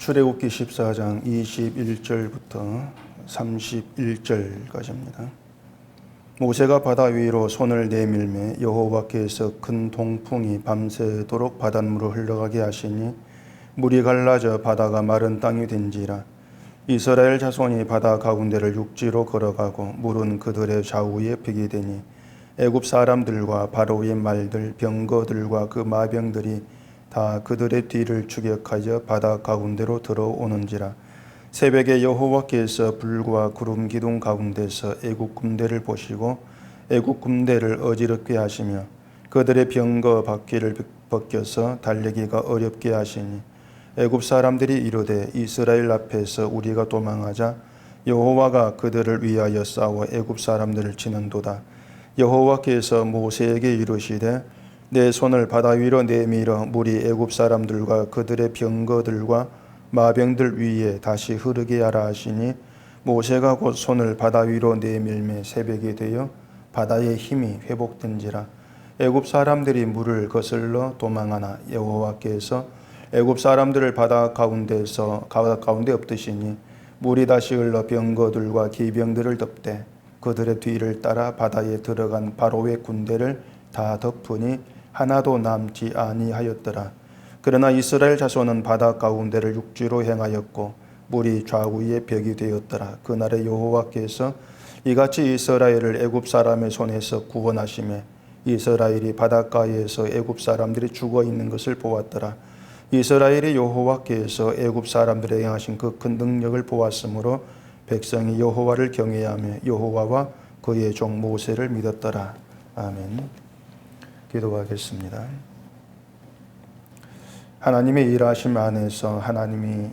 출애굽기 14장 21절부터 31절까지입니다. 모세가 바다 위로 손을 내밀매 여호와께서 큰 동풍이 밤새도록 바닷물을 흘러가게 하시니 물이 갈라져 바다가 마른 땅이 된지라. 이스라엘 자손이 바다 가운데를 육지로 걸어가고 물은 그들의 좌우에 벽이 되니 애굽 사람들과 바로의 말들 병거들과 그 마병들이 다 그들의 뒤를 추격하여 바다 가운데로 들어오는지라. 새벽에 여호와께서 불과 구름 기둥 가운데서 애굽 군대를 보시고 애굽 군대를 어지럽게 하시며 그들의 병거 바퀴를 벗겨서 달리기가 어렵게 하시니 애굽 사람들이 이르되 이스라엘 앞에서 우리가 도망하자 여호와가 그들을 위하여 싸워 애굽 사람들을 치는도다. 여호와께서 모세에게 이르시되 내 손을 바다 위로 내밀어 물이 애굽 사람들과 그들의 병거들과 마병들 위에 다시 흐르게 하라 하시니 모세가 곧 손을 바다 위로 내밀매 새벽이 되어 바다의 힘이 회복된지라. 애굽 사람들이 물을 거슬러 도망하나 여호와께서 애굽 사람들을 바다 가운데 엎드시니 물이 다시 흘러 병거들과 기병들을 덮되 그들의 뒤를 따라 바다에 들어간 바로의 군대를 다 덮으니 하나도 남지 아니하였더라. 그러나 이스라엘 자손은 바다 가운데를 육지로 행하였고 물이 좌우에 벽이 되었더라. 그날에 여호와께서 이같이 이스라엘을 애굽 사람의 손에서 구원하시매 이스라엘이 바닷가에서 애굽 사람들이 죽어 있는 것을 보았더라. 이스라엘이 여호와께서 애굽 사람들에게 행하신 그 큰 능력을 보았으므로 백성이 여호와를 경외하며 여호와와 그의 종 모세를 믿었더라. 아멘. 기도하겠습니다. 하나님의 일하심 안에서 하나님이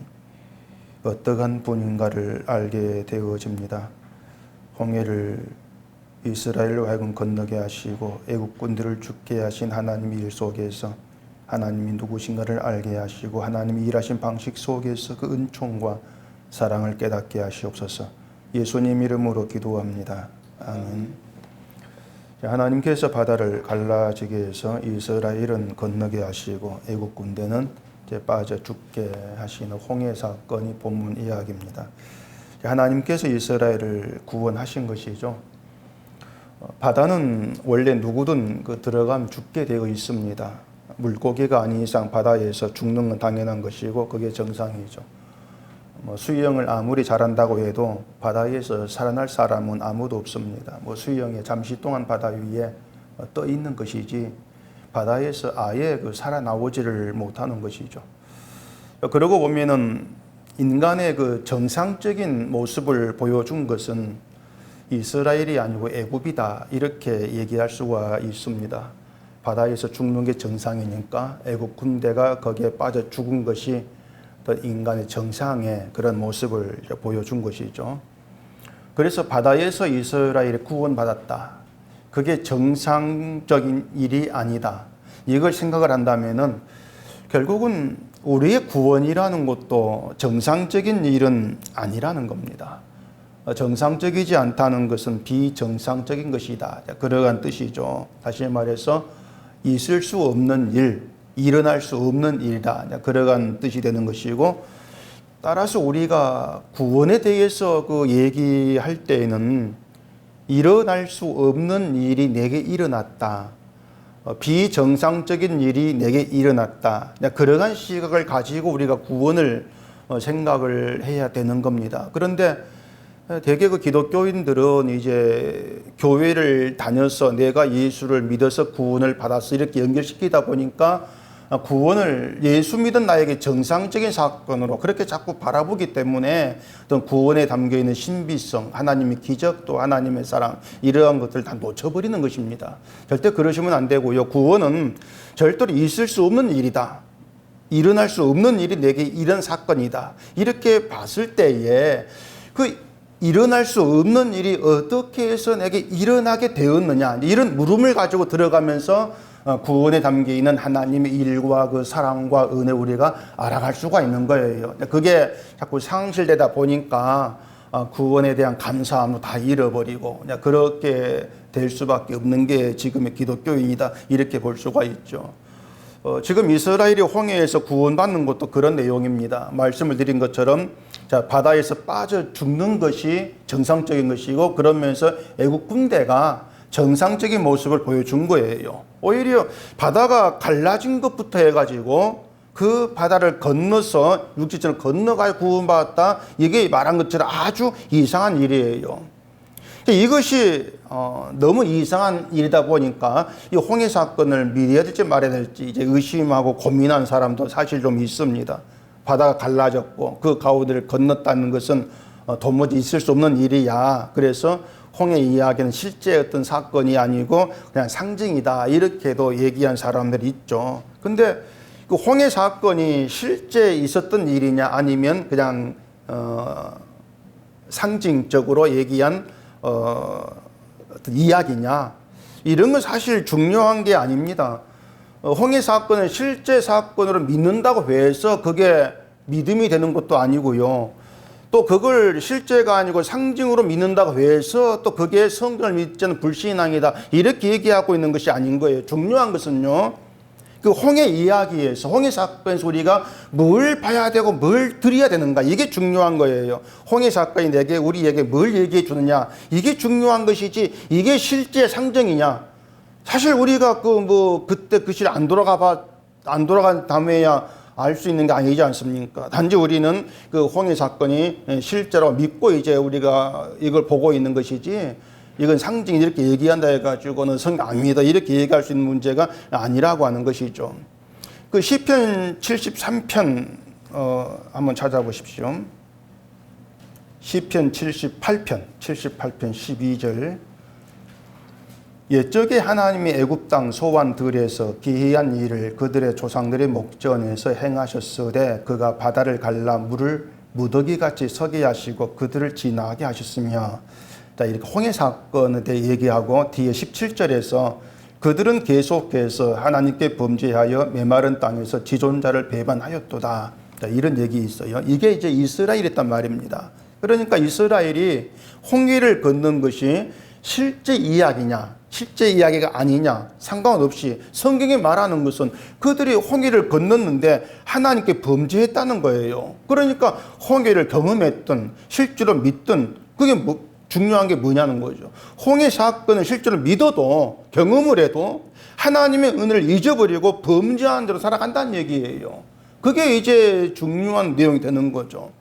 어떠한 분인가를 알게 되어집니다. 홍해를 이스라엘로 하여금 건너게 하시고 애국 군들을 죽게 하신 하나님의 일 속에서 하나님이 누구신가를 알게 하시고 하나님이 일하신 방식 속에서 그 은총과 사랑을 깨닫게 하시옵소서. 예수님 이름으로 기도합니다. 아멘. 하나님께서 바다를 갈라지게 해서 이스라엘은 건너게 하시고 애국 군대는 이제 빠져 죽게 하시는 홍해 사건이 본문 이야기입니다. 하나님께서 이스라엘을 구원하신 것이죠. 바다는 원래 누구든 들어가면 죽게 되어 있습니다. 물고기가 아닌 이상 바다에서 죽는 건 당연한 것이고 그게 정상이죠. 수영을 아무리 잘한다고 해도 바다에서 살아날 사람은 아무도 없습니다. 수영에 잠시 동안 바다 위에 떠 있는 것이지 바다에서 아예 살아나오지를 못하는 것이죠. 그러고 보면은 인간의 그 정상적인 모습을 보여준 것은 이스라엘이 아니고 애굽이다 이렇게 얘기할 수가 있습니다. 바다에서 죽는 게 정상이니까 애굽 군대가 거기에 빠져 죽은 것이 인간의 정상의 그런 모습을 보여준 것이죠. 그래서 바다에서 이스라엘이 구원받았다. 그게 정상적인 일이 아니다. 이걸 생각을 한다면은 결국은 우리의 구원이라는 것도 정상적인 일은 아니라는 겁니다. 정상적이지 않다는 것은 비정상적인 것이다. 그러한 뜻이죠. 다시 말해서 있을 수 없는 일, 일어날 수 없는 일이다. 그러한 뜻이 되는 것이고 따라서 우리가 구원에 대해서 얘기할 때에는 일어날 수 없는 일이 내게 일어났다. 비정상적인 일이 내게 일어났다. 그러한 시각을 가지고 우리가 구원을 생각을 해야 되는 겁니다. 그런데 대개 기독교인들은 이제 교회를 다녀서 내가 예수를 믿어서 구원을 받았어 이렇게 연결시키다 보니까 구원을 예수 믿은 나에게 정상적인 사건으로 그렇게 자꾸 바라보기 때문에 어떤 구원에 담겨있는 신비성, 하나님의 기적, 또 하나님의 사랑 이러한 것들을 다 놓쳐버리는 것입니다. 절대 그러시면 안 되고요. 구원은 절대로 있을 수 없는 일이다. 일어날 수 없는 일이 내게 이런 사건이다. 이렇게 봤을 때에 일어날 수 없는 일이 어떻게 해서 내게 일어나게 되었느냐 이런 물음을 가지고 들어가면서 구원에 담겨있는 하나님의 일과 그 사랑과 은혜 우리가 알아갈 수가 있는 거예요. 그게 자꾸 상실되다 보니까 구원에 대한 감사함도 다 잃어버리고 그렇게 될 수밖에 없는 게 지금의 기독교인이다 이렇게 볼 수가 있죠. 지금 이스라엘이 홍해에서 구원받는 것도 그런 내용입니다. 말씀을 드린 것처럼 자, 바다에서 빠져 죽는 것이 정상적인 것이고 그러면서 애국 군대가 정상적인 모습을 보여준 거예요. 오히려 바다가 갈라진 것부터 해가지고 그 바다를 건너서 육지선을 건너가 구원받았다. 이게 말한 것처럼 아주 이상한 일이에요. 이것이 너무 이상한 일이다 보니까 이 홍해 사건을 미리 해야 될지 말아야 될지 이제 의심하고 고민한 사람도 사실 좀 있습니다. 바다가 갈라졌고 그 가운데를 건넜다는 것은 도무지 있을 수 없는 일이야. 그래서 홍해 이야기는 실제 어떤 사건이 아니고 그냥 상징이다. 이렇게도 얘기한 사람들이 있죠. 근데 그 홍해 사건이 실제 있었던 일이냐 아니면 그냥 상징적으로 얘기한 어떤 이야기냐 이런 건 사실 중요한 게 아닙니다. 홍해 사건을 실제 사건으로 믿는다고 해서 그게 믿음이 되는 것도 아니고요. 또 그걸 실제가 아니고 상징으로 믿는다고 해서 또 그게 성경을 믿지 않는 불신앙이다 이렇게 얘기하고 있는 것이 아닌 거예요. 중요한 것은요. 그 홍해 이야기에서 홍해 사건에서 우리가 뭘 봐야 되고 뭘 드려야 되는가 이게 중요한 거예요. 홍해 사건이 우리에게 뭘 얘기해 주느냐 이게 중요한 것이지 이게 실제 상징이냐. 사실 우리가 그때 그 실 안 돌아간 다음에야 알 수 있는 게 아니지 않습니까? 단지 우리는 그 홍해 사건이 실제로 믿고 이제 우리가 이걸 보고 있는 것이지 이건 상징 이렇게 얘기한다 해가지고는 성경 아닙니다. 이렇게 얘기할 수 있는 문제가 아니라고 하는 것이죠. 그 시편 73편 한번 찾아보십시오. 시편 78편 12절 옛적에 하나님이 애굽 땅 소환 들에서 기이한 일을 그들의 조상들의 목전에서 행하셨으되 그가 바다를 갈라 물을 무더기같이 서게 하시고 그들을 지나게 하셨으며 자, 이렇게 홍해 사건에 대해 얘기하고 뒤에 17절에서 그들은 계속해서 하나님께 범죄하여 메마른 땅에서 지존자를 배반하였도다. 자, 이런 얘기 있어요. 이게 이제 이스라엘이었단 말입니다. 그러니까 이스라엘이 홍해를 건넌 것이 실제 이야기냐, 실제 이야기가 아니냐 상관없이 성경이 말하는 것은 그들이 홍해를 건넜는데 하나님께 범죄했다는 거예요. 그러니까 홍해를 경험했든 실제로 믿든 그게 중요한 게 뭐냐는 거죠. 홍해 사건을 실제로 믿어도 경험을 해도 하나님의 은혜를 잊어버리고 범죄한 대로 살아간다는 얘기예요. 그게 이제 중요한 내용이 되는 거죠.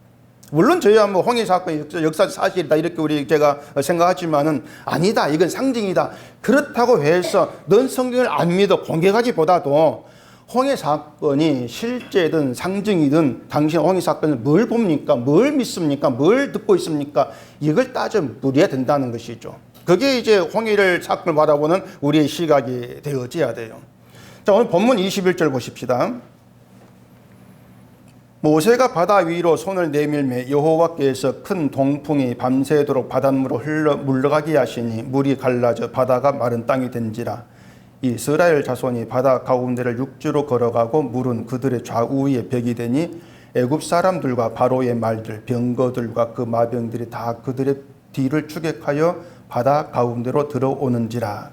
물론 저희야 뭐 홍해 사건이 역사적 사실이다 이렇게 제가 생각하지만은 아니다 이건 상징이다 그렇다고 해서 넌 성경을 안 믿어 공격하기보다도 홍해 사건이 실제든 상징이든 당신 홍해 사건을 뭘 봅니까? 뭘 믿습니까? 뭘 듣고 있습니까? 이걸 따져 물어야 된다는 것이죠. 그게 이제 홍해를 사건을 바라보는 우리의 시각이 되어져야 돼요. 자, 오늘 본문 21절 보십시다. 모세가 바다 위로 손을 내밀매 여호와께서 큰 동풍이 밤새도록 바닷물을 물러가게 하시니 물이 갈라져 바다가 마른 땅이 된지라. 이스라엘 자손이 바다 가운데를 육지로 걸어가고 물은 그들의 좌우에 벽이 되니 애굽 사람들과 바로의 말들 병거들과 그 마병들이 다 그들의 뒤를 추격하여 바다 가운데로 들어오는지라.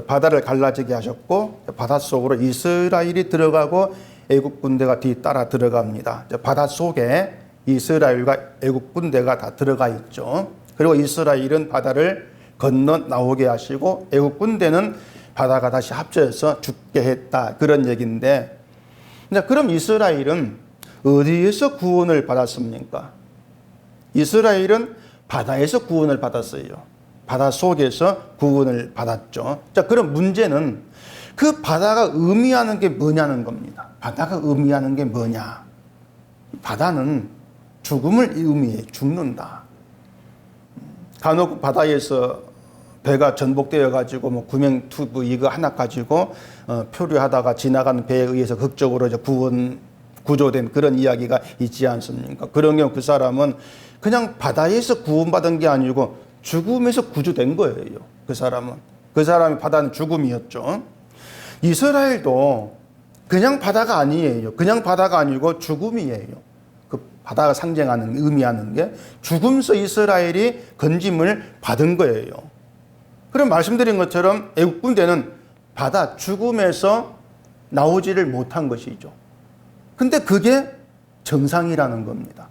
바다를 갈라지게 하셨고 바닷속으로 이스라엘이 들어가고 애굽 군대가 뒤따라 들어갑니다. 바닷속에 이스라엘과 애굽 군대가 다 들어가 있죠. 그리고 이스라엘은 바다를 건너 나오게 하시고 애굽 군대는 바다가 다시 합쳐서 죽게 했다. 그런 얘기인데 그럼 이스라엘은 어디에서 구원을 받았습니까? 이스라엘은 바다에서 구원을 받았어요. 바다 속에서 구원을 받았죠. 자, 그럼 문제는 그 바다가 의미하는 게 뭐냐는 겁니다. 바다가 의미하는 게 뭐냐? 바다는 죽음을 의미해. 죽는다. 간혹 바다에서 배가 전복되어 가지고 구명투브 이거 하나 가지고 표류하다가 지나가는 배에 의해서 극적으로 이제 구조된 그런 이야기가 있지 않습니까? 그런 경우 그 사람은 그냥 바다에서 구원받은 게 아니고 죽음에서 구조된 거예요. 그 사람이 바다는 죽음이었죠. 이스라엘도 그냥 바다가 아니에요. 그냥 바다가 아니고 죽음이에요. 그 바다가 상징하는, 의미하는 게 죽음서 이스라엘이 건짐을 받은 거예요. 그럼 말씀드린 것처럼 애국 군대는 바다 죽음에서 나오지를 못한 것이죠. 근데 그게 정상이라는 겁니다.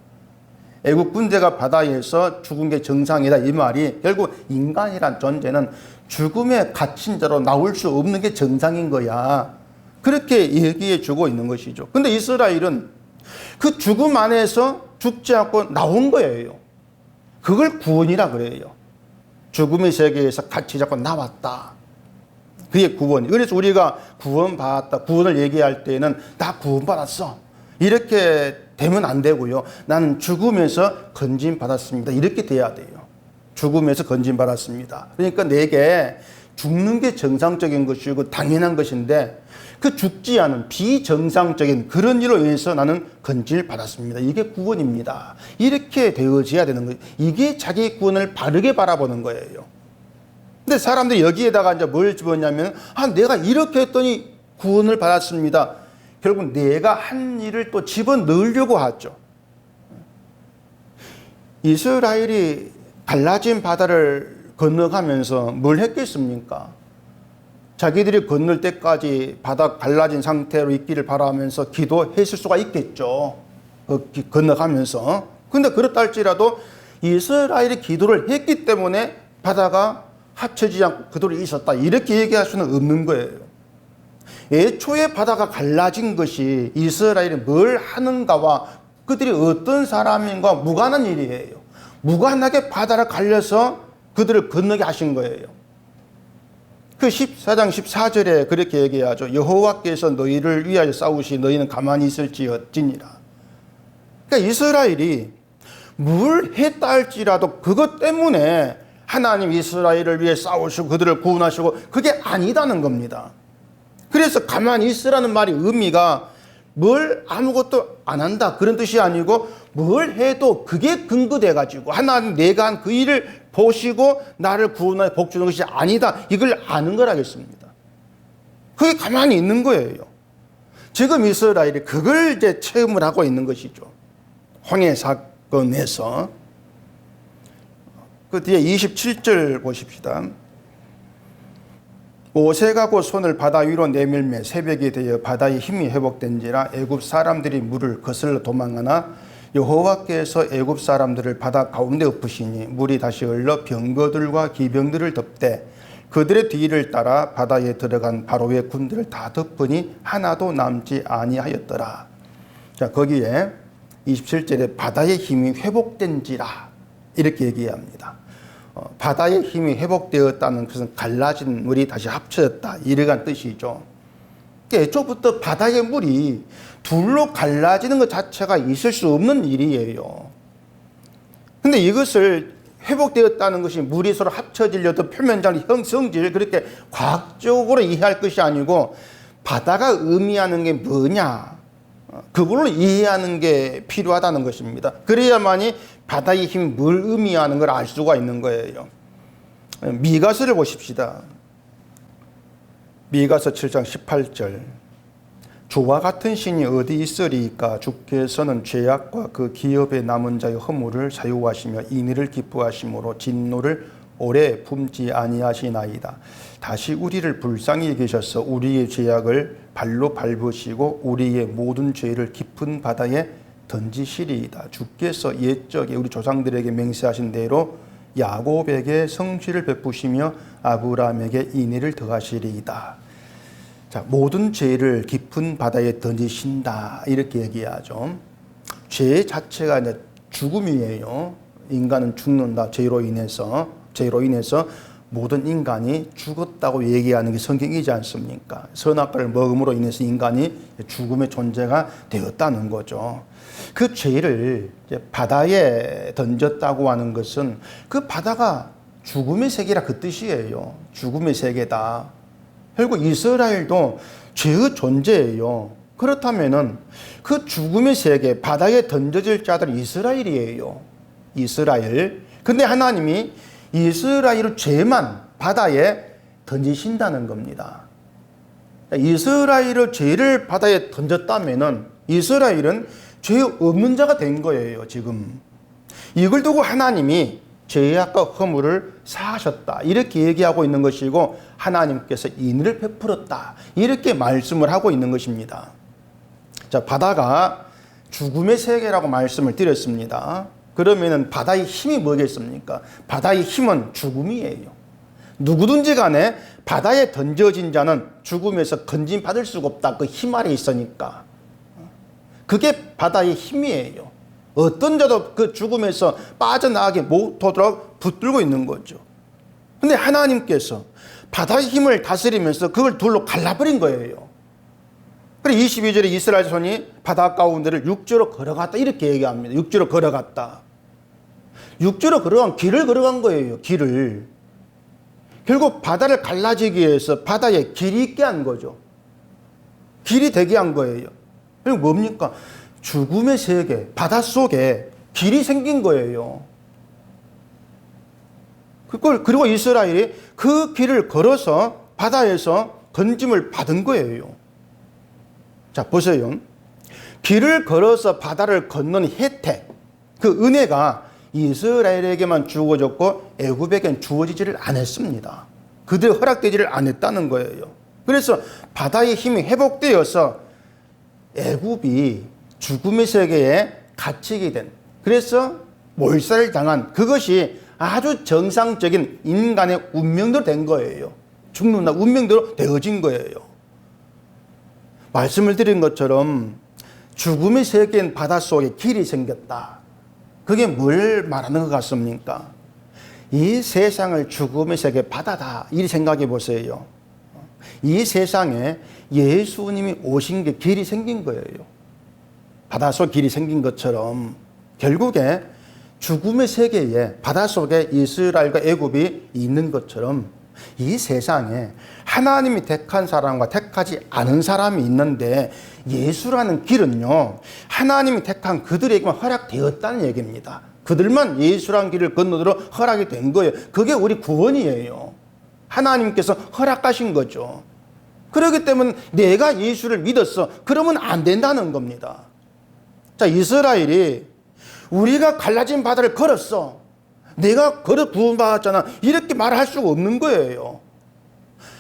애국 군대가 바다에서 죽은 게 정상이다 이 말이 결국 인간이란 존재는 죽음에 갇힌 자로 나올 수 없는 게 정상인 거야. 그렇게 얘기해 주고 있는 것이죠. 근데 이스라엘은 그 죽음 안에서 죽지 않고 나온 거예요. 그걸 구원이라 그래요. 죽음의 세계에서 갇히지 않고 나왔다. 그게 구원. 그래서 우리가 구원받았다. 구원을 얘기할 때는 다 구원받았어. 이렇게 되면 안 되고요. 나는 죽음에서 건진받았습니다. 이렇게 돼야 돼요. 죽음에서 건진받았습니다. 그러니까 내게 죽는 게 정상적인 것이고 당연한 것인데 그 죽지 않은 비정상적인 그런 일로 인해서 나는 건진을 받았습니다. 이게 구원입니다. 이렇게 되어져야 되는 거예요. 이게 자기 구원을 바르게 바라보는 거예요. 근데 사람들이 여기에다가 이제 뭘 집었냐면 내가 이렇게 했더니 구원을 받았습니다. 결국 내가 한 일을 또 집어넣으려고 하죠. 이스라엘이 갈라진 바다를 건너가면서 뭘 했겠습니까? 자기들이 건널 때까지 바다 갈라진 상태로 있기를 바라면서 기도했을 수가 있겠죠. 건너가면서. 근데 그렇다 할지라도 이스라엘이 기도를 했기 때문에 바다가 합쳐지지 않고 그대로 있었다. 이렇게 얘기할 수는 없는 거예요. 애초에 바다가 갈라진 것이 이스라엘이 뭘 하는가와 그들이 어떤 사람인가 무관한 일이에요. 무관하게 바다를 갈려서 그들을 건너게 하신 거예요. 그 14장 14절에 그렇게 얘기하죠. 여호와께서 너희를 위하여 싸우시 너희는 가만히 있을지어찌니라. 그러니까 이스라엘이 뭘 했다 할지라도 그것 때문에 하나님 이스라엘을 위해 싸우시고 그들을 구원하시고 그게 아니다는 겁니다. 그래서 가만히 있으라는 말의 의미가 뭘 아무것도 안 한다 그런 뜻이 아니고 뭘 해도 그게 근거돼 가지고 하나님 내가 한 그 일을 보시고 나를 구원하여 복 주는 것이 아니다 이걸 아는 거라겠습니다. 그게 가만히 있는 거예요. 지금 이스라엘이 그걸 이제 체험을 하고 있는 것이죠. 홍해 사건에서 그 뒤에 27절 보십시다. 모세가 곧 손을 바다 위로 내밀매 새벽이 되어 바다의 힘이 회복된지라 애굽 사람들이 물을 거슬러 도망하나 여호와께서 애굽 사람들을 바다 가운데 엎으시니 물이 다시 흘러 병거들과 기병들을 덮되 그들의 뒤를 따라 바다에 들어간 바로의 군대를 다 덮으니 하나도 남지 아니하였더라. 자, 거기에 27절에 바다의 힘이 회복된지라 이렇게 얘기합니다. 바다의 힘이 회복되었다는 것은 갈라진 물이 다시 합쳐졌다 이러한 뜻이죠. 애초부터 바다의 물이 둘로 갈라지는 것 자체가 있을 수 없는 일이에요. 근데 이것을 회복되었다는 것이 물이 서로 합쳐지려도 표면적인 형성질 그렇게 과학적으로 이해할 것이 아니고 바다가 의미하는 게 뭐냐 그걸로 이해하는 게 필요하다는 것입니다. 그래야만이 바다의 힘이 뭘 의미하는 걸 알 수가 있는 거예요. 미가서를 보십시다. 미가서 7장 18절 주와 같은 신이 어디 있으리이까 주께서는 죄악과 그 기업에 남은 자의 허물을 사유하시며 인의를 기뻐하심으로 진노를 오래 품지 아니하시나이다. 다시 우리를 불쌍히 여기셔서 우리의 죄악을 발로 밟으시고 우리의 모든 죄를 깊은 바다에 던지시리이다. 주께서 옛적에 우리 조상들에게 맹세하신 대로 야곱에게 성실을 베푸시며 아브라함에게 인의를 더하시리이다. 자, 모든 죄를 깊은 바다에 던지신다 이렇게 얘기하죠. 죄 자체가 이제 죽음이에요. 인간은 죽는다. 죄로 인해서 모든 인간이 죽었다고 얘기하는 게 성경이지 않습니까? 선악과를 먹음으로 인해서 인간이 죽음의 존재가 되었다는 거죠. 그 죄를 이제 바다에 던졌다고 하는 것은 그 바다가 죽음의 세계라 그 뜻이에요. 죽음의 세계다. 결국 이스라엘도 죄의 존재예요. 그렇다면은 그 죽음의 세계, 바다에 던져질 자들은 이스라엘이에요. 이스라엘. 근데 하나님이 이스라엘의 죄만 바다에 던지신다는 겁니다. 이스라엘의 죄를 바다에 던졌다면은 이스라엘은 죄 없는 자가 된 거예요, 지금. 이걸 두고 하나님이 죄악과 허물을 사하셨다. 이렇게 얘기하고 있는 것이고 하나님께서 인을 베풀었다. 이렇게 말씀을 하고 있는 것입니다. 자, 바다가 죽음의 세계라고 말씀을 드렸습니다. 그러면은 바다의 힘이 뭐겠습니까? 바다의 힘은 죽음이에요. 누구든지 간에 바다에 던져진 자는 죽음에서 건진받을 수가 없다. 그 힘 아래 있으니까. 그게 바다의 힘이에요. 어떤 자도 그 죽음에서 빠져나가게 못하도록 붙들고 있는 거죠. 근데 하나님께서 바다의 힘을 다스리면서 그걸 둘로 갈라버린 거예요. 그래서 22절에 이스라엘 자손이 바다 가운데를 육지로 걸어갔다 이렇게 얘기합니다. 육지로 걸어갔다. 육지로 걸어간 길을 걸어간 거예요. 길을. 결국 바다를 갈라지기 위해서 바다에 길이 있게 한 거죠. 길이 되게 한 거예요. 그리고 뭡니까? 죽음의 세계, 바닷속에 길이 생긴 거예요. 그리고 이스라엘이 그 길을 걸어서 바다에서 건짐을 받은 거예요. 자, 보세요. 길을 걸어서 바다를 건너는 혜택, 그 은혜가 이스라엘에게만 주어졌고 애굽에게는 주어지지를 않았습니다. 그들 허락되지를 않았다는 거예요. 그래서 바다의 힘이 회복되어서 애굽이 죽음의 세계에 갇히게 된, 그래서 몰살을 당한, 그것이 아주 정상적인 인간의 운명대로 된 거예요. 죽는다 운명대로 되어진 거예요. 말씀을 드린 것처럼 죽음의 세계인 바닷속에 길이 생겼다. 그게 뭘 말하는 것 같습니까? 이 세상을 죽음의 세계 바다다, 이 생각해 보세요. 이 세상에 예수님이 오신 게 길이 생긴 거예요. 바닷속 길이 생긴 것처럼 결국에 죽음의 세계에 바닷속에 이스라엘과 애굽이 있는 것처럼 이 세상에 하나님이 택한 사람과 택하지 않은 사람이 있는데 예수라는 길은요, 하나님이 택한 그들에게만 허락되었다는 얘기입니다. 그들만 예수라는 길을 건너도록 허락이 된 거예요. 그게 우리 구원이에요. 하나님께서 허락하신 거죠. 그렇기 때문에 내가 예수를 믿었어, 그러면 안 된다는 겁니다. 자, 이스라엘이 우리가 갈라진 바다를 걸었어, 내가 걸어 구원받았잖아, 이렇게 말할 수가 없는 거예요.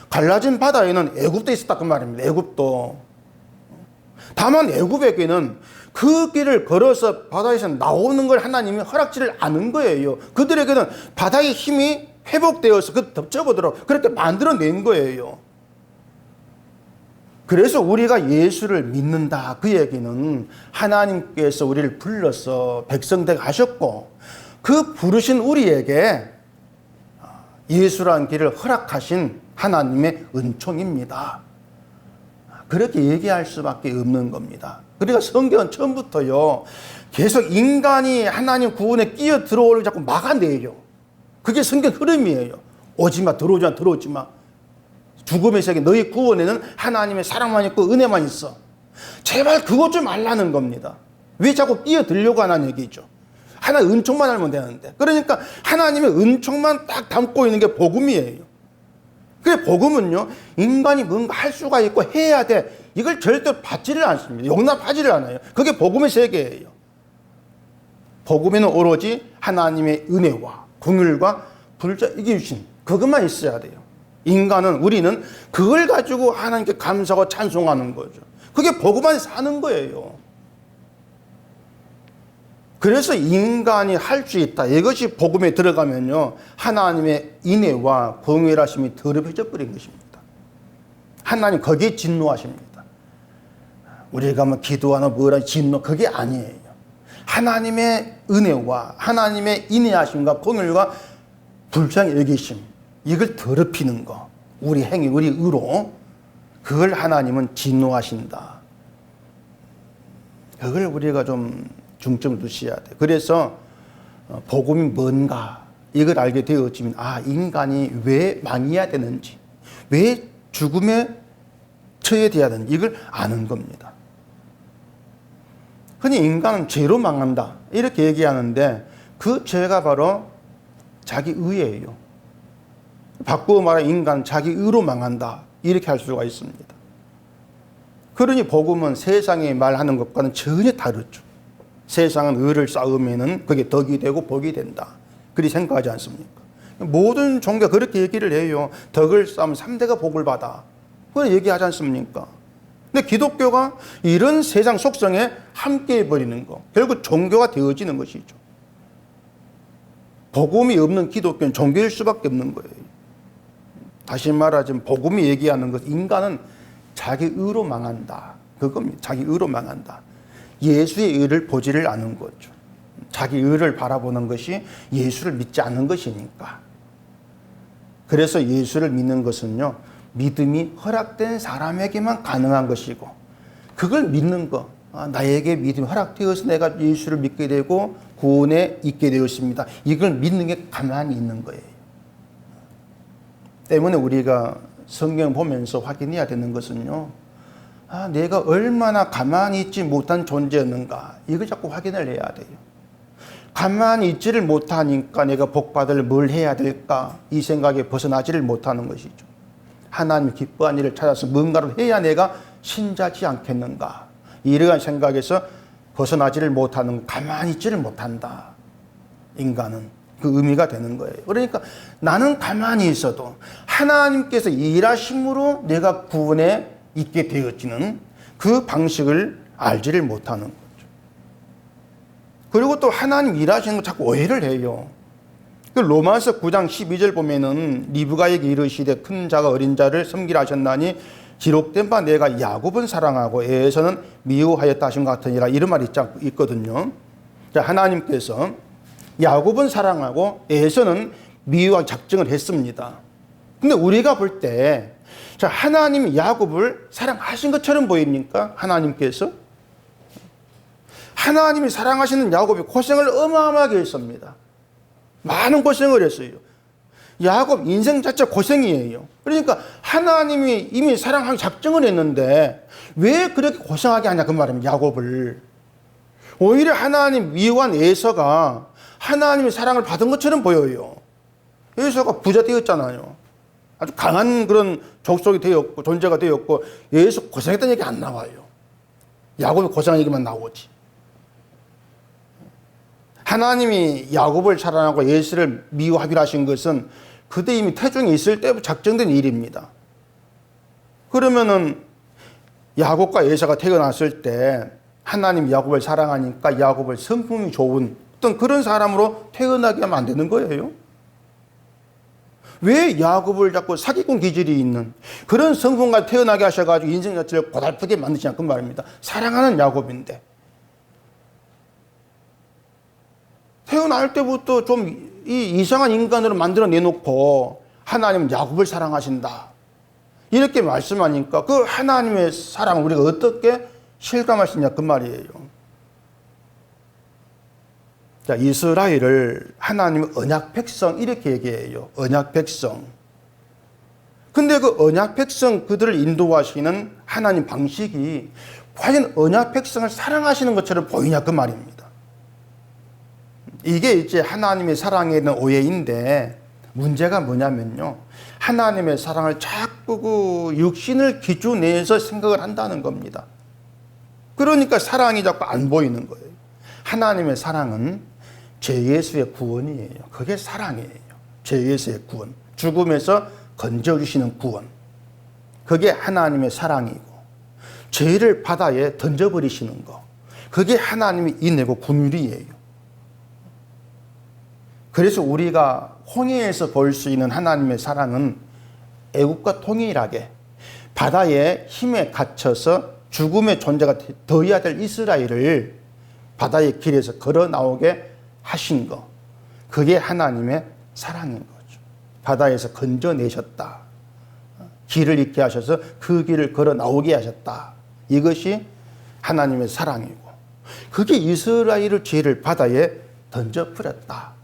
갈라진 바다에는 애굽도 있었다 그 말입니다. 애굽도. 다만 애굽에게는 그 길을 걸어서 바다에서 나오는 걸 하나님이 허락지를 않은 거예요. 그들에게는 바다의 힘이 회복되어서 그 덮쳐보도록 그렇게 만들어낸 거예요. 그래서 우리가 예수를 믿는다, 그 얘기는 하나님께서 우리를 불러서 백성되게 하셨고 그 부르신 우리에게 예수라는 길을 허락하신 하나님의 은총입니다. 그렇게 얘기할 수밖에 없는 겁니다. 그러니까 성경은 처음부터요, 계속 인간이 하나님 구원에 끼어 들어오려고 자꾸 막아내요. 그게 성경 흐름이에요. 오지마, 들어오지마. 죽음의 세계, 너희 구원에는 하나님의 사랑만 있고 은혜만 있어. 제발 그것 좀 알라는 겁니다. 왜 자꾸 끼어들려고 하는 얘기죠. 하나 은총만 알면 되는데. 그러니까 하나님의 은총만 딱 담고 있는 게 복음이에요. 그래, 복음은요, 인간이 뭔가 할 수가 있고 해야 돼, 이걸 절대 받지를 않습니다. 용납하지를 않아요. 그게 복음의 세계예요. 복음에는 오로지 하나님의 은혜와 긍휼과 불자이게 주신 그것만 있어야 돼요. 인간은, 우리는 그걸 가지고 하나님께 감사하고 찬송하는 거죠. 그게 복음 안에 사는 거예요. 그래서 인간이 할 수 있다, 이것이 복음에 들어가면요, 하나님의 인애와 공의하심이 더럽혀져 버린 것입니다. 하나님 거기에 진노하십니다. 우리가 뭐 기도하나 뭐라 진노, 그게 아니에요. 하나님의 은혜와 하나님의 인애하심과 공의와 불쌍히 여기심, 이걸 더럽히는 거, 우리 행위, 우리 의로, 그걸 하나님은 진노하신다. 그걸 우리가 좀 중점을 두셔야 돼요. 그래서 복음이 뭔가 이걸 알게 되어지면, 아, 인간이 왜 망해야 되는지, 왜 죽음에 처해야 되는지 이걸 아는 겁니다. 흔히 인간은 죄로 망한다 이렇게 얘기하는데 그 죄가 바로 자기 의예요. 바꾸어 말하면 인간은 자기 의로 망한다 이렇게 할 수가 있습니다. 그러니 복음은 세상이 말하는 것과는 전혀 다르죠. 세상은 의를 쌓으면은 그게 덕이 되고 복이 된다. 그리 생각하지 않습니까? 모든 종교가 그렇게 얘기를 해요. 덕을 쌓으면 3대가 복을 받아. 그걸 얘기하지 않습니까? 근데 기독교가 이런 세상 속성에 함께 해버리는 거, 결국 종교가 되어지는 것이죠. 복음이 없는 기독교는 종교일 수밖에 없는 거예요. 다시 말하자면 복음이 얘기하는 것, 인간은 자기 의로 망한다. 그겁니다. 자기 의로 망한다. 예수의 의를 보지를 않은 거죠. 자기 의를 바라보는 것이 예수를 믿지 않는 것이니까. 그래서 예수를 믿는 것은요, 믿음이 허락된 사람에게만 가능한 것이고, 그걸 믿는 거, 나에게 믿음이 허락되어서 내가 예수를 믿게 되고 구원에 있게 되었습니다. 이걸 믿는 게 가만히 있는 거예요. 때문에 우리가 성경 보면서 확인해야 되는 것은요, 내가 얼마나 가만히 있지 못한 존재였는가, 이걸 자꾸 확인을 해야 돼요. 가만히 있지를 못하니까 내가 복받을 뭘 해야 될까, 이 생각에 벗어나지를 못하는 것이죠. 하나님 기뻐하는 일을 찾아서 뭔가를 해야 내가 신자지 않겠는가, 이러한 생각에서 벗어나지를 못하는, 가만히 있지를 못한다. 인간은 그 의미가 되는 거예요. 그러니까 나는 가만히 있어도 하나님께서 일하심으로 내가 구원에 있게 되어지는 그 방식을 알지를 못하는 거죠. 그리고 또 하나님 일하시는 거 자꾸 오해를 해요. 그 로마서 9장 12절 보면은 리브가에게 이르시되 큰 자가 어린 자를 섬기라 하셨나니 기록된 바 내가 야곱은 사랑하고 에서는 미워하였다 하신 것 같으니라, 이런 말이 있거든요. 하나님께서 야곱은 사랑하고 에서는 미워하기 작정을 했습니다. 근데 우리가 볼 때 하나님이 야곱을 사랑하신 것처럼 보입니까? 하나님께서? 하나님이 사랑하시는 야곱이 고생을 어마어마하게 했습니다. 많은 고생을 했어요. 야곱 인생 자체 고생이에요. 그러니까 하나님이 이미 사랑하기 작정을 했는데 왜 그렇게 고생하게 하냐 그 말입니다. 야곱을. 오히려 하나님 미워한 에서가 하나님의 사랑을 받은 것처럼 보여요. 에서가 부자 되었잖아요. 아주 강한 그런 족속이 되었고 존재가 되었고, 에서 고생했다는 얘기 안 나와요. 야곱이 고생한 얘기만 나오지. 하나님이 야곱을 사랑하고 에서를 미워하기로 하신 것은 그때 이미 태중에 있을 때부터 작정된 일입니다. 그러면은 야곱과 에서가 태어났을 때 하나님 야곱을 사랑하니까 야곱을 성품이 좋은 어떤 그런 사람으로 태어나게 하면 안 되는 거예요. 왜 야곱을 자꾸 사기꾼 기질이 있는 그런 성품과 태어나게 하셔가지고 인생 자체를 고달프게 만드시냐 그 말입니다. 사랑하는 야곱인데 태어날 때부터 좀 이상한 인간으로 만들어 내놓고 하나님은 야곱을 사랑하신다 이렇게 말씀하니까 그 하나님의 사랑을 우리가 어떻게 실감할 수 있냐 그 말이에요. 자, 이스라엘을 하나님의 언약 백성 이렇게 얘기해요. 언약 백성. 근데 그 언약 백성 그들을 인도하시는 하나님 방식이 과연 언약 백성을 사랑하시는 것처럼 보이냐 그 말입니다. 이게 이제 하나님의 사랑에 대한 오해인데 문제가 뭐냐면요, 하나님의 사랑을 자꾸 그 육신을 기준 내에서 생각을 한다는 겁니다. 그러니까 사랑이 자꾸 안 보이는 거예요. 하나님의 사랑은 제 예수의 구원이에요. 그게 사랑이에요. 제 예수의 구원, 죽음에서 건져주시는 구원, 그게 하나님의 사랑이고, 죄를 바다에 던져버리시는 거, 그게 하나님이 인내고 긍휼이에요. 그래서 우리가 홍해에서 볼 수 있는 하나님의 사랑은 애국과 동일하게 바다의 힘에 갇혀서 죽음의 존재가 되어야 될 이스라엘을 바다의 길에서 걸어 나오게 하신 거, 그게 하나님의 사랑인 거죠. 바다에서 건져내셨다. 길을 잃게 하셔서 그 길을 걸어 나오게 하셨다. 이것이 하나님의 사랑이고, 그게 이스라엘의 죄를 바다에 던져버렸다.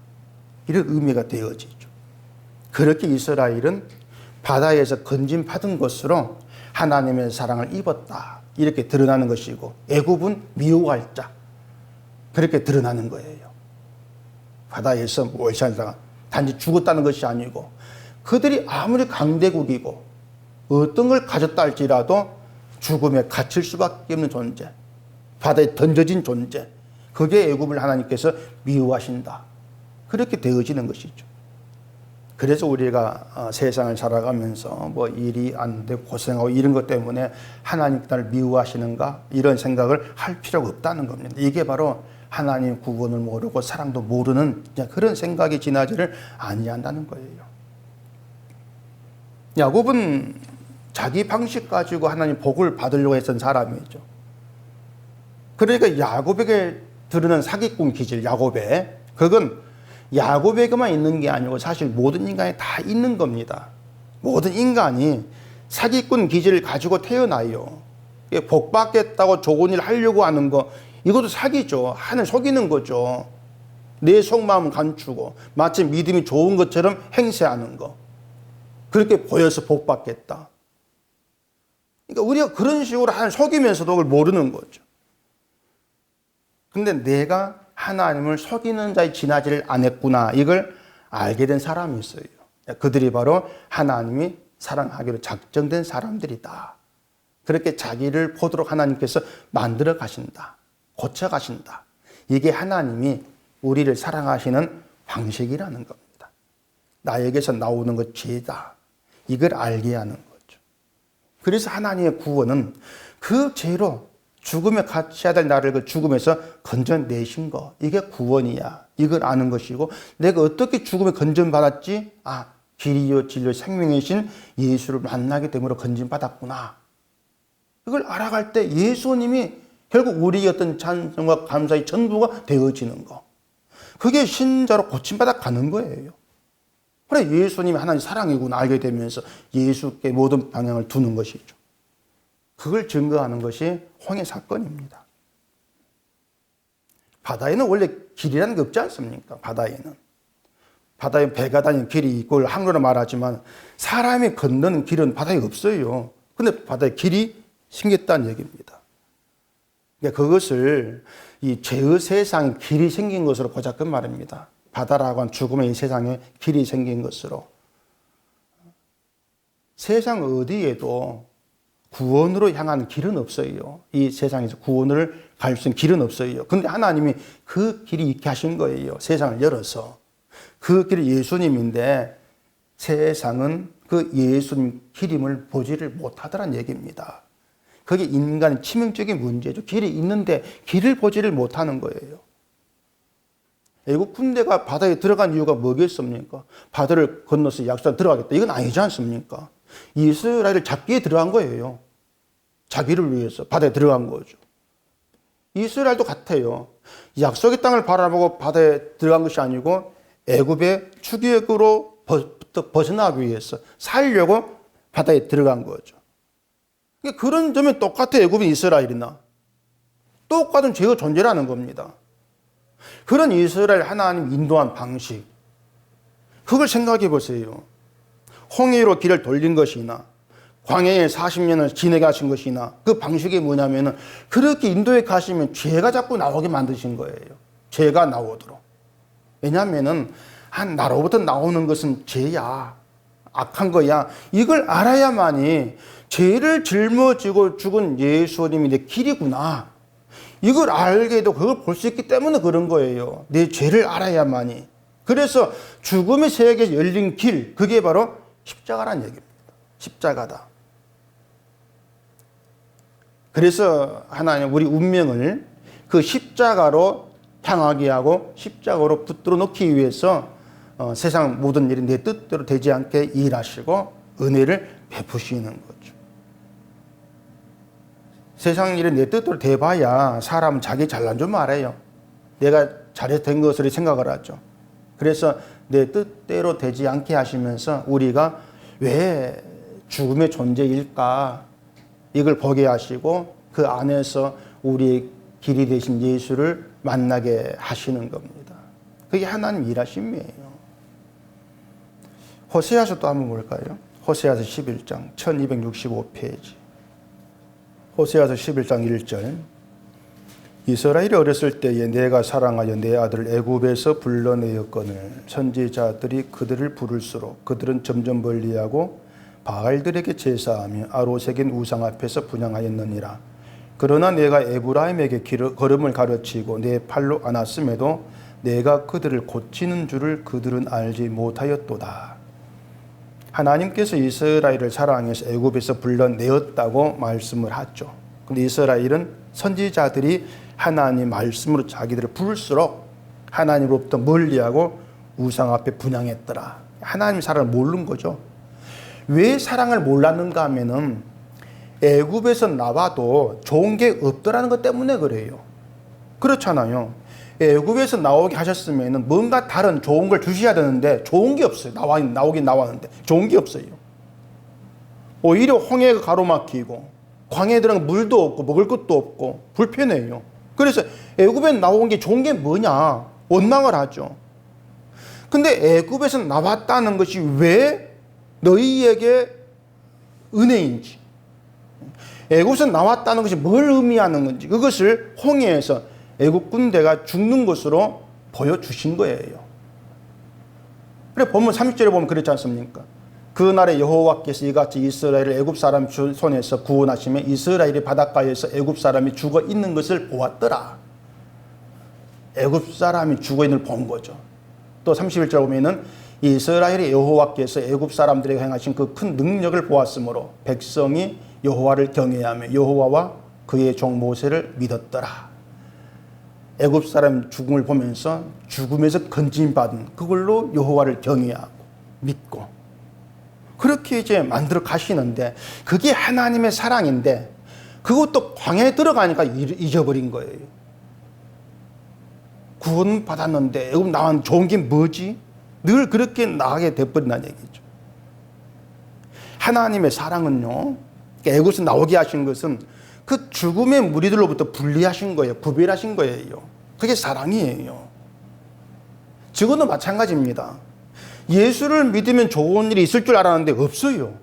이런 의미가 되어지죠. 그렇게 이스라엘은 바다에서 건짐받은 것으로 하나님의 사랑을 입었다. 이렇게 드러나는 것이고, 애굽은 미워할 자. 그렇게 드러나는 거예요. 바다에서 뭘 살다가 단지 죽었다는 것이 아니고, 그들이 아무리 강대국이고 어떤 걸 가졌다 할지라도 죽음에 갇힐 수밖에 없는 존재, 바다에 던져진 존재, 그게 애굽을 하나님께서 미워하신다. 그렇게 되어지는 것이죠. 그래서 우리가 세상을 살아가면서 뭐 일이 안 되고 고생하고 이런 것 때문에 하나님 나를 미워하시는가 이런 생각을 할 필요가 없다는 겁니다. 이게 바로 하나님 구원을 모르고 사랑도 모르는 그런 생각이 지나지를 아니한다는 거예요. 야곱은 자기 방식 가지고 하나님 복을 받으려고 했던 사람이죠. 그러니까 야곱에게 드러난 사기꾼 기질, 야곱에 그건 야곱에게만 있는 게 아니고 사실 모든 인간에 다 있는 겁니다. 모든 인간이 사기꾼 기질을 가지고 태어나요. 복 받겠다고 좋은 일 하려고 하는 거 이것도 사기죠. 하늘 속이는 거죠. 내 속마음 감추고 마치 믿음이 좋은 것처럼 행세하는 거. 그렇게 보여서 복 받겠다. 그러니까 우리가 그런 식으로 하늘 속이면서도 그걸 모르는 거죠. 근데 내가 하나님을 속이는 자에 지나지를 않았구나. 이걸 알게 된 사람이 있어요. 그들이 바로 하나님이 사랑하기로 작정된 사람들이다. 그렇게 자기를 보도록 하나님께서 만들어 가신다. 고쳐 가신다. 이게 하나님이 우리를 사랑하시는 방식이라는 겁니다. 나에게서 나오는 것 죄다. 이걸 알게 하는 거죠. 그래서 하나님의 구원은 그 죄로 죽음에 갇혀야 될 나를 그 죽음에서 건져내신 거. 이게 구원이야. 이걸 아는 것이고 내가 어떻게 죽음에 건져받았지? 길이요 진리요 생명이신 예수를 만나게 됨으로 건져받았구나. 이걸 알아갈 때 예수님이 결국 우리의 어떤 찬송과 감사의 전부가 되어지는 거. 그게 신자로 고침받아 가는 거예요. 그래 예수님이 하나님 사랑이구나 알게 되면서 예수께 모든 방향을 두는 것이죠. 그걸 증거하는 것이 홍해 사건입니다. 바다에는 원래 길이라는 게 없지 않습니까? 바다에 배가 다니는 길이 있고 한글로 말하지만 사람이 건너는 길은 바다에 없어요. 근데 바다에 길이 생겼다는 얘기입니다. 그러니까 그것을 이 죄의 세상에 길이 생긴 것으로 보자고 말입니다. 바다라고 하는 죽음의 이 세상에 길이 생긴 것으로. 세상 어디에도 구원으로 향하는 길은 없어요. 이 세상에서 구원을 갈 수 있는 길은 없어요. 그런데 하나님이 그 길이 있게 하신 거예요. 세상을 열어서. 그 길이 예수님인데 세상은 그 예수님 길임을 보지를 못하더란 얘기입니다. 그게 인간의 치명적인 문제죠. 길이 있는데 길을 보지를 못하는 거예요. 애국 군대가 바다에 들어간 이유가 뭐겠습니까? 바다를 건너서 약속에 들어가겠다. 이건 아니지 않습니까? 이스라엘을 잡기에 들어간 거예요. 자기를 위해서 바다에 들어간 거죠. 이스라엘도 같아요. 약속의 땅을 바라보고 바다에 들어간 것이 아니고 애굽의 추격으로 벗어나기 위해서 살려고 바다에 들어간 거죠. 그런 점이 똑같아. 애굽은 이스라엘이나 똑같은 죄가 존재라는 겁니다. 그런 이스라엘 하나님 인도한 방식, 그걸 생각해 보세요. 홍해로 길을 돌린 것이나 광야에 40년을 지내게 하신 것이나 그 방식이 뭐냐면은 그렇게 인도에 가시면 죄가 자꾸 나오게 만드신 거예요. 죄가 나오도록. 왜냐하면은 나로부터 나오는 것은 죄야. 악한 거야. 이걸 알아야만이 죄를 짊어지고 죽은 예수님이 내 길이구나. 이걸 알게도 그걸 볼 수 있기 때문에 그런 거예요. 내 죄를 알아야만이. 그래서 죽음의 세계에서 열린 길, 그게 바로 십자가라는 얘기입니다. 십자가다. 그래서 하나님 우리 운명을 그 십자가로 향하게 하고 십자가로 붙들어 놓기 위해서 세상 모든 일이 내 뜻대로 되지 않게 일하시고 은혜를 베푸시는 거죠. 세상 일이 내 뜻대로 돼봐야 사람은 자기 잘난 줄 알아요. 내가 잘해서 된 것으로 생각을 하죠. 그래서 내 뜻대로 되지 않게 하시면서 우리가 왜 죽음의 존재일까? 이걸 보게 하시고 그 안에서 우리의 길이 되신 예수를 만나게 하시는 겁니다. 그게 하나님 일하심이에요. 호세아서 또 한번 볼까요? 호세아서 11장 1265페이지. 호세아서 11장 1절. 이스라엘이 어렸을 때에 내가 사랑하여 내 아들을 애굽에서 불러내었거늘 선지자들이 그들을 부를수록 그들은 점점 멀리하고 바알들에게 제사하며 아로새긴 우상 앞에서 분향하였느니라. 그러나 내가 에브라임에게 걸음을 가르치고 내 팔로 안았음에도 내가 그들을 고치는 줄을 그들은 알지 못하였도다. 하나님께서 이스라엘을 사랑해서 애굽에서 불러내었다고 말씀을 하죠. 근데 이스라엘은 선지자들이 하나님 말씀으로 자기들을 부를수록 하나님으로부터 멀리하고 우상 앞에 분향했더라. 하나님 사랑을 모르는 거죠. 왜 사랑을 몰랐는가 하면은 애굽에서 나와도 좋은 게 없더라는 것 때문에 그래요. 그렇잖아요. 애굽에서 나오게 하셨으면 뭔가 다른 좋은 걸 주셔야 되는데 좋은 게 없어요. 나오긴 나왔는데 좋은 게 없어요. 오히려 홍해가 가로막히고 광야에 들어가면 물도 없고 먹을 것도 없고 불편해요. 그래서 애굽에 나온 게 좋은 게 뭐냐? 원망을 하죠. 근데 애굽에서 나왔다는 것이 왜 너희에게 은혜인지, 애굽에서 나왔다는 것이 뭘 의미하는 건지, 그것을 홍해에서 애굽 군대가 죽는 것으로 보여주신 거예요. 그래 보면 30절에 보면 그렇지 않습니까? 그날에 여호와께서 이같이 이스라엘을 애굽 사람 손에서 구원하시며 이스라엘이 바닷가에서 애굽 사람이 죽어 있는 것을 보았더라. 애굽 사람이 죽어 있는 걸 본 거죠. 또 31절에 보면은 이스라엘의 여호와께서 애굽 사람들에게 행하신 그 큰 능력을 보았으므로 백성이 여호와를 경외하며 여호와와 그의 종 모세를 믿었더라. 애굽 사람 죽음을 보면서 죽음에서 건짐받은 그걸로 여호와를 경외하고 믿고 그렇게 이제 만들어 가시는데 그게 하나님의 사랑인데 그것도 광야에 들어가니까 잊어버린 거예요. 구원 받았는데 애굽 나온 좋은 게 뭐지? 늘 그렇게 나가게 돼버린다는 얘기죠. 하나님의 사랑은요, 애굽에서 나오게 하신 것은 그 죽음의 무리들로부터 분리하신 거예요. 구별하신 거예요. 그게 사랑이에요. 지금도 마찬가지입니다. 예수를 믿으면 좋은 일이 있을 줄 알았는데 없어요.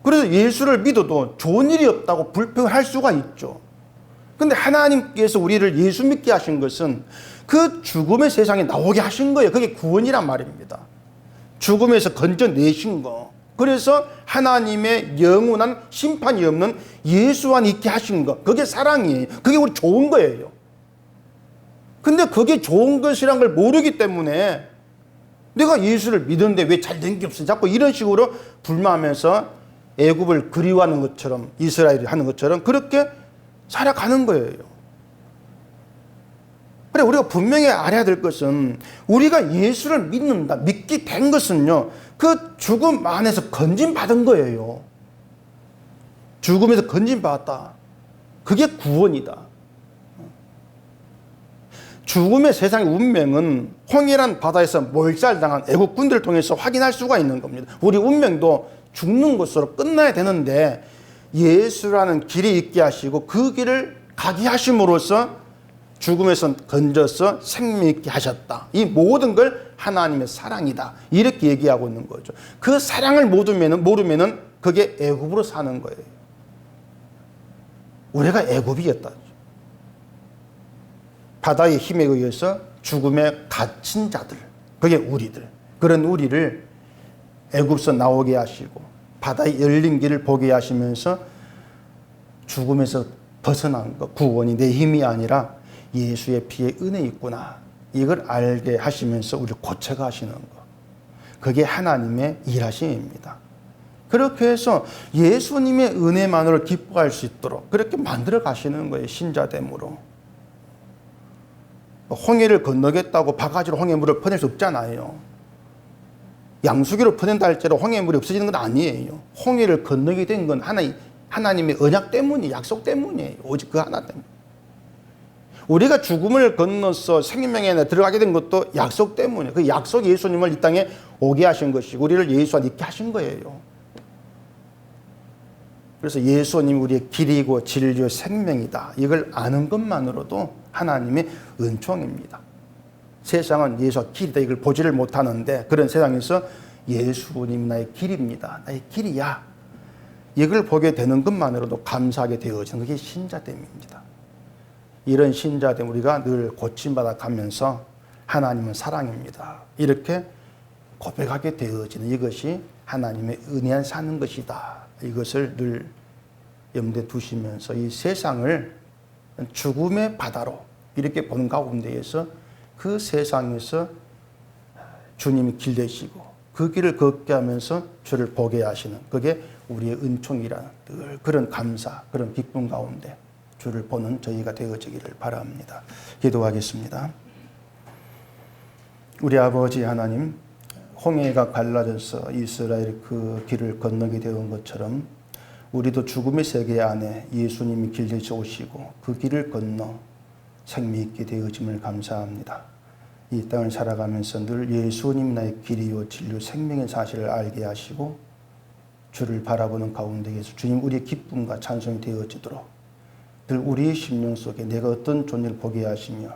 그래서 예수를 믿어도 좋은 일이 없다고 불평할 수가 있죠. 근데 하나님께서 우리를 예수 믿게 하신 것은 그 죽음의 세상에 나오게 하신 거예요. 그게 구원이란 말입니다. 죽음에서 건져내신 거. 그래서 하나님의 영원한 심판이 없는 예수 안에 있게 하신 거. 그게 사랑이에요. 그게 우리 좋은 거예요. 근데 그게 좋은 것이란 걸 모르기 때문에 내가 예수를 믿는데 왜 잘된 게 없어? 자꾸 이런 식으로 불만하면서 애굽을 그리워하는 것처럼 이스라엘이 하는 것처럼 그렇게 살아가는 거예요. 그래 우리가 분명히 알아야 될 것은 우리가 예수를 믿는다. 믿게 된 것은요. 그 죽음 안에서 건짐받은 거예요. 죽음에서 건짐받았다. 그게 구원이다. 죽음의 세상의 운명은 홍해란 바다에서 몰살당한 애국 군대를 통해서 확인할 수가 있는 겁니다. 우리 운명도 죽는 것으로 끝나야 되는데 예수라는 길이 있게 하시고 그 길을 가게 하심으로써 죽음에서 건져서 생명 있게 하셨다. 이 모든 걸 하나님의 사랑이다. 이렇게 얘기하고 있는 거죠. 그 사랑을 모르면은 그게 애굽으로 사는 거예요. 우리가 애굽이었다. 바다의 힘에 의해서 죽음에 갇힌 자들, 그게 우리들. 그런 우리를 애굽에서 나오게 하시고 바다의 열린 길을 보게 하시면서 죽음에서 벗어난 것, 구원이 내 힘이 아니라 예수의 피에 은혜 있구나. 이걸 알게 하시면서 우리를 고쳐가 하시는 것. 그게 하나님의 일하심입니다. 그렇게 해서 예수님의 은혜만으로 기뻐할 수 있도록 그렇게 만들어 가시는 거예요. 신자됨으로. 홍해를 건너겠다고 바가지로 홍해물을 퍼낼 수 없잖아요. 양수기로 퍼낸다 할지라도 홍해물이 없어지는 건 아니에요. 홍해를 건너게 된 건 하나님의 언약 때문이에요. 약속 때문이에요. 오직 그 하나 때문에. 우리가 죽음을 건너서 생명에 들어가게 된 것도 약속 때문에 그 약속 예수님을 이 땅에 오게 하신 것이고 우리를 예수 안에 있게 하신 거예요. 그래서 예수님 우리의 길이고 진리요 생명이다. 이걸 아는 것만으로도 하나님의 은총입니다. 세상은 예수가 길이다 이걸 보지를 못하는데 그런 세상에서 예수님 나의 길입니다. 나의 길이야. 이걸 보게 되는 것만으로도 감사하게 되어지는 그게 신자됨입니다. 이런 신자됨 우리가 늘 고침받아 가면서 하나님은 사랑입니다. 이렇게 고백하게 되어지는 이것이 하나님의 은혜 안에 사는 것이다. 이것을 늘 염두에 두시면서 이 세상을 죽음의 바다로 이렇게 보는 가운데에서 그 세상에서 주님이 길 되시고 그 길을 걷게 하면서 주를 보게 하시는 그게 우리의 은총이라는 늘 그런 감사, 그런 기쁨 가운데 주를 보는 저희가 되어지기를 바랍니다. 기도하겠습니다. 우리 아버지 하나님, 홍해가 갈라져서 이스라엘 그 길을 건너게 되온 것처럼 우리도 죽음의 세계 안에 예수님이 길 되셔 오시고 그 길을 건너 생명 있게 되어짐을 감사합니다. 이 땅을 살아가면서 늘 예수님 나의 길이요 진리요 생명의 사실을 알게 하시고 주를 바라보는 가운데에서 주님 우리의 기쁨과 찬송이 되어지도록 늘 우리의 심령 속에 내가 어떤 존재를 보게 하시며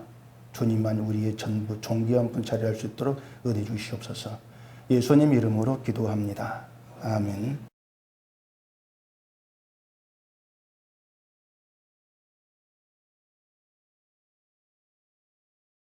주님만 우리의 전부 존귀한 분 자리할 수 있도록 은혜 주시옵소서. 예수님 이름으로 기도합니다. 아멘.